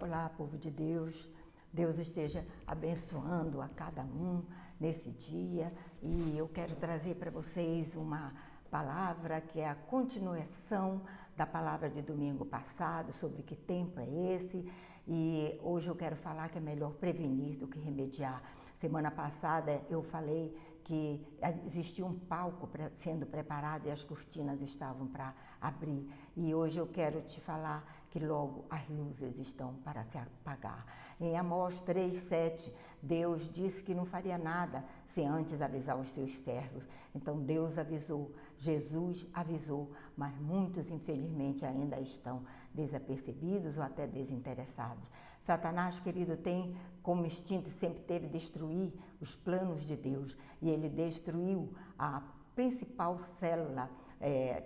Olá, povo de Deus. Deus esteja abençoando a cada um nesse dia e eu quero trazer para vocês uma palavra que é a continuação da palavra de domingo passado, sobre que tempo é esse, e hoje eu quero falar que é melhor prevenir do que remediar. Semana passada eu falei que existia um palco sendo preparado e as cortinas estavam para abrir, e hoje eu quero te falar que logo as luzes estão para se apagar. Em Amós 3:7, Deus disse que não faria nada sem antes avisar os seus servos. Então Deus avisou, Jesus avisou, mas muitos infelizmente ainda estão desapercebidos ou até desinteressados. Satanás, querido, tem como instinto, sempre teve destruir os planos de Deus, e ele destruiu a principal célula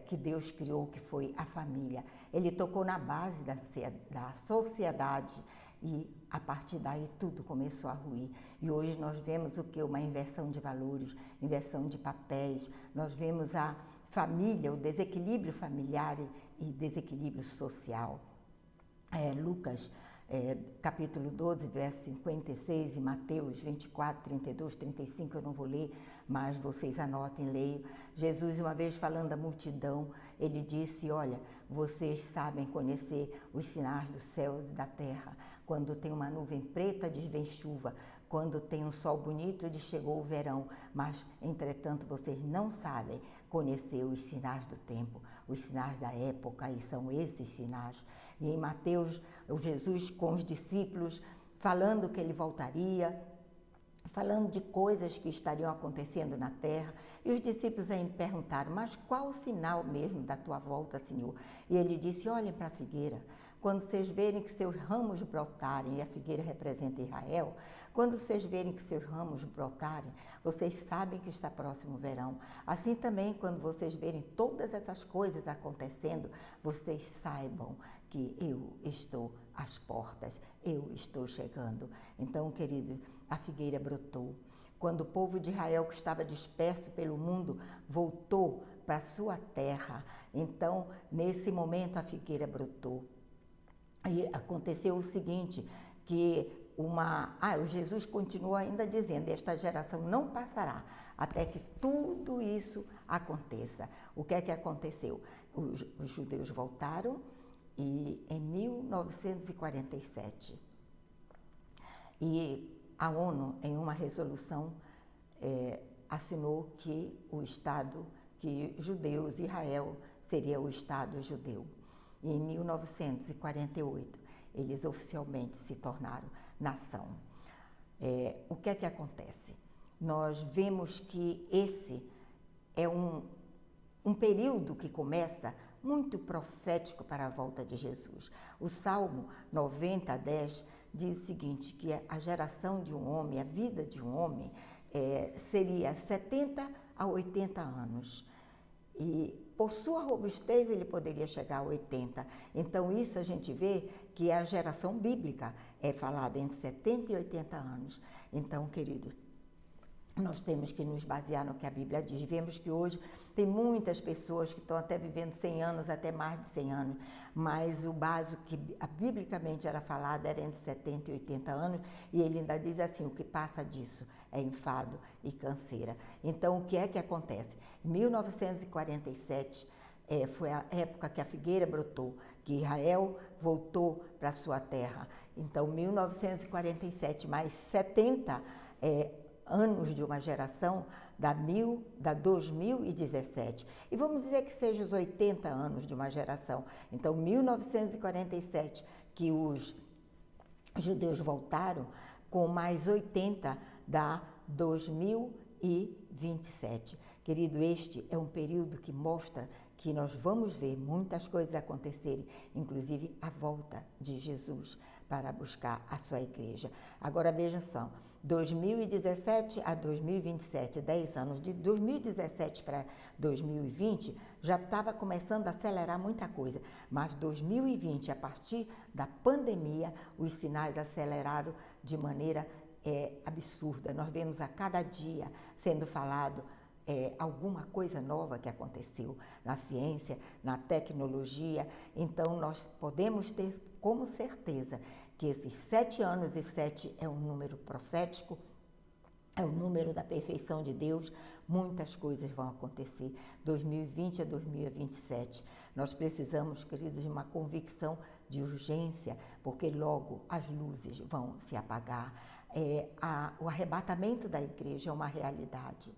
que Deus criou, que foi a família. Ele tocou na base da sociedade e a partir daí tudo começou a ruir. E hoje nós vemos o que? Uma inversão de valores, inversão de papéis. Nós vemos a família, o desequilíbrio familiar e desequilíbrio social. Lucas capítulo 12, verso 56, e Mateus 24, 32, 35, eu não vou ler, mas vocês anotem, leiam. Jesus, uma vez falando à multidão, ele disse, olha, vocês sabem conhecer os sinais dos céus e da terra. Quando tem uma nuvem preta, diz vem chuva. Quando tem um sol bonito, diz chegou o verão. Mas, entretanto, vocês não sabem conhecer os sinais do tempo, os sinais da época, e são esses sinais. E em Mateus, o Jesus com os discípulos, falando que ele voltaria, falando de coisas que estariam acontecendo na terra, e os discípulos aí perguntaram, mas qual o sinal mesmo da tua volta, Senhor? E ele disse, olhem para a figueira, quando vocês verem que seus ramos brotarem, e a figueira representa Israel, quando vocês verem que seus ramos brotarem, vocês sabem que está próximo o verão. Assim também, quando vocês verem todas essas coisas acontecendo, vocês saibam que eu estou às portas, eu estou chegando. Então, querido, a figueira brotou. Quando o povo de Israel, que estava disperso pelo mundo, voltou para a sua terra, então, nesse momento, a figueira brotou. E aconteceu o seguinte, que o Jesus continua ainda dizendo, esta geração não passará até que tudo isso aconteça. O que é que aconteceu? Os judeus voltaram e em 1947, e a ONU, em uma resolução, assinou que que judeus, Israel seria o Estado judeu. E em 1948, eles oficialmente se tornaram nação. O que é que acontece? Nós vemos que esse é um período que começa muito profético para a volta de Jesus. O Salmo 90:10 diz o seguinte, que a geração de um homem, a vida de um homem, seria 70 a 80 anos. E por sua robustez ele poderia chegar a 80. Então isso a gente vê que a geração bíblica é falada entre 70 e 80 anos. Então, querido, nós temos que nos basear no que a Bíblia diz. Vemos que hoje tem muitas pessoas que estão até vivendo 100 anos, até mais de 100 anos, mas o básico que biblicamente era falado era entre 70 e 80 anos, e ele ainda diz assim, o que passa disso é enfado e canseira. Então, o que é que acontece? Em 1947, foi a época que a figueira brotou, que Israel voltou para a sua terra. Então, 1947 mais 70 anos de uma geração, dá 2017. E vamos dizer que seja os 80 anos de uma geração. Então, 1947, que os judeus voltaram, com mais 80, dá 2027. Querido, este é um período que mostra que nós vamos ver muitas coisas acontecerem, inclusive a volta de Jesus para buscar a sua igreja. Agora vejam só, 2017 a 2027, 10 anos, de 2017 para 2020, já estava começando a acelerar muita coisa, mas 2020, a partir da pandemia, os sinais aceleraram de maneira absurda. Nós vemos a cada dia sendo falado alguma coisa nova que aconteceu na ciência, na tecnologia. Então, nós podemos ter como certeza que esses 7 anos, e 7 é um número profético, é o número da perfeição de Deus, muitas coisas vão acontecer. 2020 a 2027. Nós precisamos, queridos, de uma convicção de urgência, porque logo as luzes vão se apagar. O arrebatamento da igreja é uma realidade.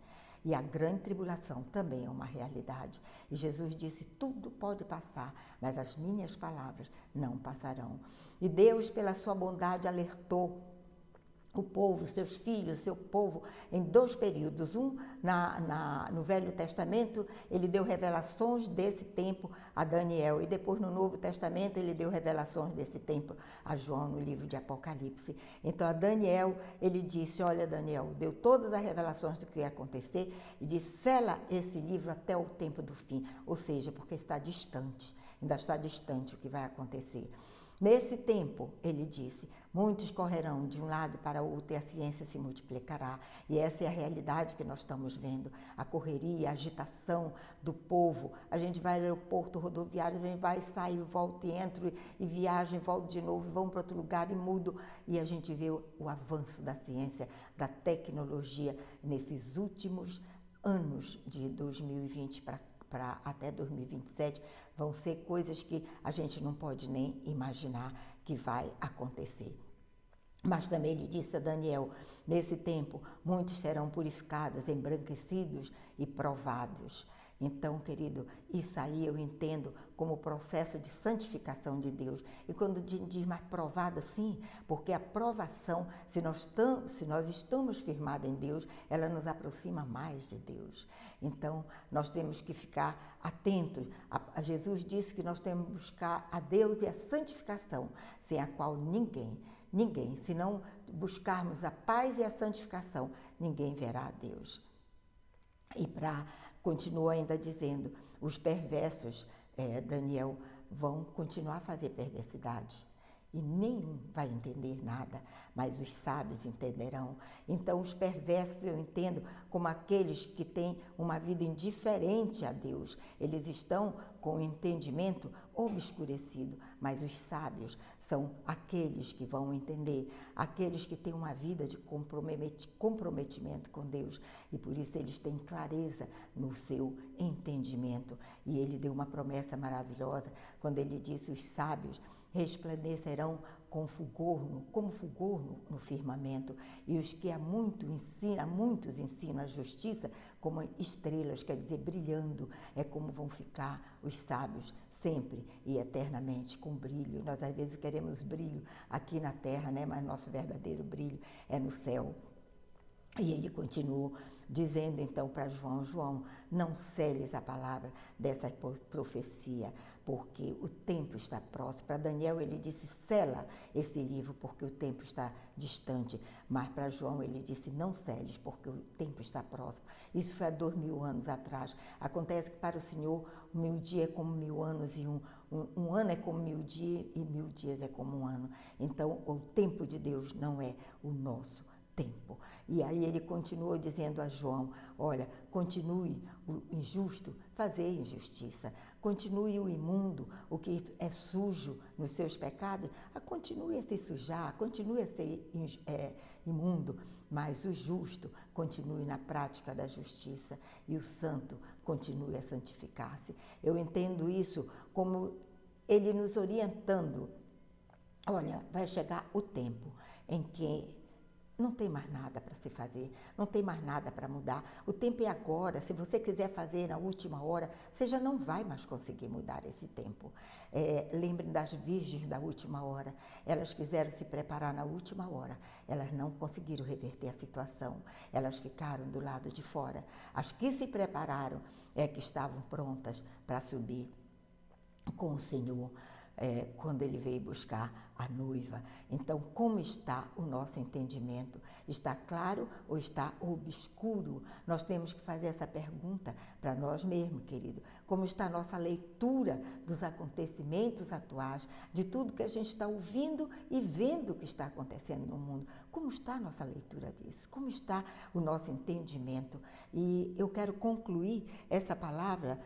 E a grande tribulação também é uma realidade. E Jesus disse, tudo pode passar, mas as minhas palavras não passarão. E Deus, pela sua bondade, alertou o povo, seus filhos, seu povo, em 2 períodos. Um, no Velho Testamento, ele deu revelações desse tempo a Daniel. E depois, no Novo Testamento, ele deu revelações desse tempo a João, no livro de Apocalipse. Então, a Daniel, ele disse, olha, Daniel, deu todas as revelações do que ia acontecer e disse, sela esse livro até o tempo do fim. Ou seja, porque está distante, ainda está distante o que vai acontecer. Nesse tempo, ele disse, muitos correrão de um lado para o outro e a ciência se multiplicará. E essa é a realidade que nós estamos vendo, a correria, a agitação do povo. A gente vai ao aeroporto rodoviário, a gente vai, sai, volta e entra, e viaja, e volta de novo, e vão para outro lugar e muda. E a gente vê o avanço da ciência, da tecnologia, nesses últimos anos de 2020 para até 2027, vão ser coisas que a gente não pode nem imaginar que vai acontecer. Mas também ele disse a Daniel, nesse tempo, muitos serão purificados, embranquecidos e provados. Então, querido, isso aí eu entendo como processo de santificação de Deus. E quando diz mais provado, sim, porque a provação, se nós estamos firmados em Deus, ela nos aproxima mais de Deus. Então, nós temos que ficar atentos. Jesus disse que nós temos que buscar a Deus e a santificação, sem a qual ninguém, se não buscarmos a paz e a santificação, ninguém verá a Deus. E continua ainda dizendo, os perversos, Daniel, vão continuar a fazer perversidade. E nenhum vai entender nada, mas os sábios entenderão. Então, os perversos eu entendo como aqueles que têm uma vida indiferente a Deus. Eles estão com o entendimento obscurecido, mas os sábios são aqueles que vão entender, aqueles que têm uma vida de comprometimento com Deus. E por isso eles têm clareza no seu entendimento. E ele deu uma promessa maravilhosa quando ele disse, os sábios resplandecerão como fulgor no firmamento, e os que a muitos ensinam a justiça como estrelas, quer dizer, brilhando, é como vão ficar os sábios sempre e eternamente com brilho. Nós às vezes queremos brilho aqui na terra, né? Mas nosso verdadeiro brilho é no céu. E ele continuou dizendo então para João, não seles a palavra dessa profecia, porque o tempo está próximo. Para Daniel ele disse, sela esse livro, porque o tempo está distante. Mas para João ele disse, não seles, porque o tempo está próximo. Isso foi há 2000 anos atrás. Acontece que para o Senhor, 1000 dias é como 1000 anos, e um ano é como 1000 dias, e 1000 dias é como um ano. Então, o tempo de Deus não é o nosso tempo. E aí ele continuou dizendo a João, olha, continue o injusto fazer injustiça, continue o imundo, o que é sujo nos seus pecados, continue a se sujar, continue a ser imundo, mas o justo continue na prática da justiça e o santo continue a santificar-se. Eu entendo isso como ele nos orientando, olha, vai chegar o tempo em que não tem mais nada para se fazer, não tem mais nada para mudar. O tempo é agora. Se você quiser fazer na última hora, você já não vai mais conseguir mudar esse tempo. Lembrem das virgens da última hora. Elas quiseram se preparar na última hora. Elas não conseguiram reverter a situação. Elas ficaram do lado de fora. As que se prepararam que estavam prontas para subir com o Senhor. Quando ele veio buscar a noiva. Então, como está o nosso entendimento? Está claro ou está obscuro? Nós temos que fazer essa pergunta para nós mesmos, querido. Como está a nossa leitura dos acontecimentos atuais, de tudo que a gente está ouvindo e vendo o que está acontecendo no mundo? Como está a nossa leitura disso? Como está o nosso entendimento? E eu quero concluir essa palavra,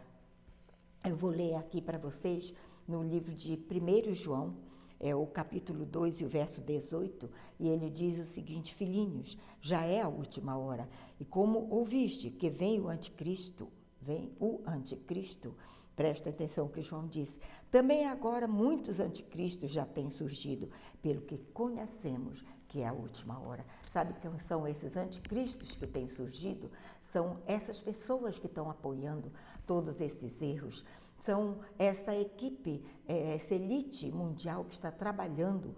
eu vou ler aqui para vocês, no livro de 1 João, é o capítulo 2 e o verso 18, e ele diz o seguinte: filhinhos, já é a última hora, e como ouviste que vem o anticristo, presta atenção no que João disse, também agora muitos anticristos já têm surgido, pelo que conhecemos que é a última hora. Sabe quem são esses anticristos que têm surgido? São essas pessoas que estão apoiando todos esses erros. São essa equipe, essa elite mundial que está trabalhando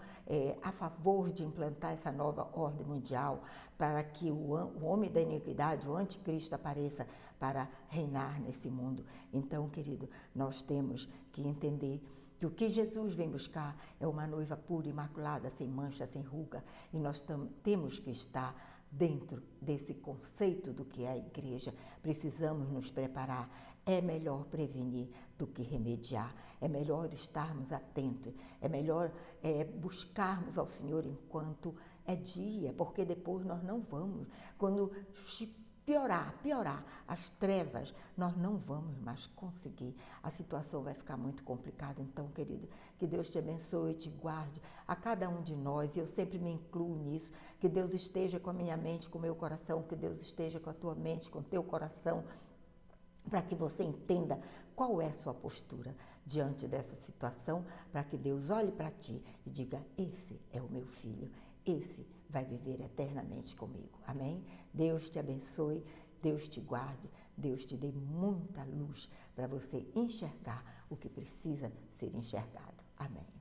a favor de implantar essa nova ordem mundial para que o homem da iniquidade, o anticristo, apareça para reinar nesse mundo. Então, querido, nós temos que entender que o que Jesus vem buscar é uma noiva pura, imaculada, sem mancha, sem ruga, e nós temos que estar dentro desse conceito do que é a igreja. Precisamos nos preparar. É melhor prevenir do que remediar. É melhor estarmos atentos. É melhor buscarmos ao Senhor enquanto é dia, porque depois nós não vamos. Quando piorar as trevas, nós não vamos mais conseguir. A situação vai ficar muito complicada. Então, querido, que Deus te abençoe e te guarde a cada um de nós, e eu sempre me incluo nisso, que Deus esteja com a minha mente, com o meu coração, que Deus esteja com a tua mente, com o teu coração, para que você entenda qual é a sua postura diante dessa situação, para que Deus olhe para ti e diga: esse é o meu filho, esse vai viver eternamente comigo. Amém? Deus te abençoe, Deus te guarde, Deus te dê muita luz para você enxergar o que precisa ser enxergado. Amém.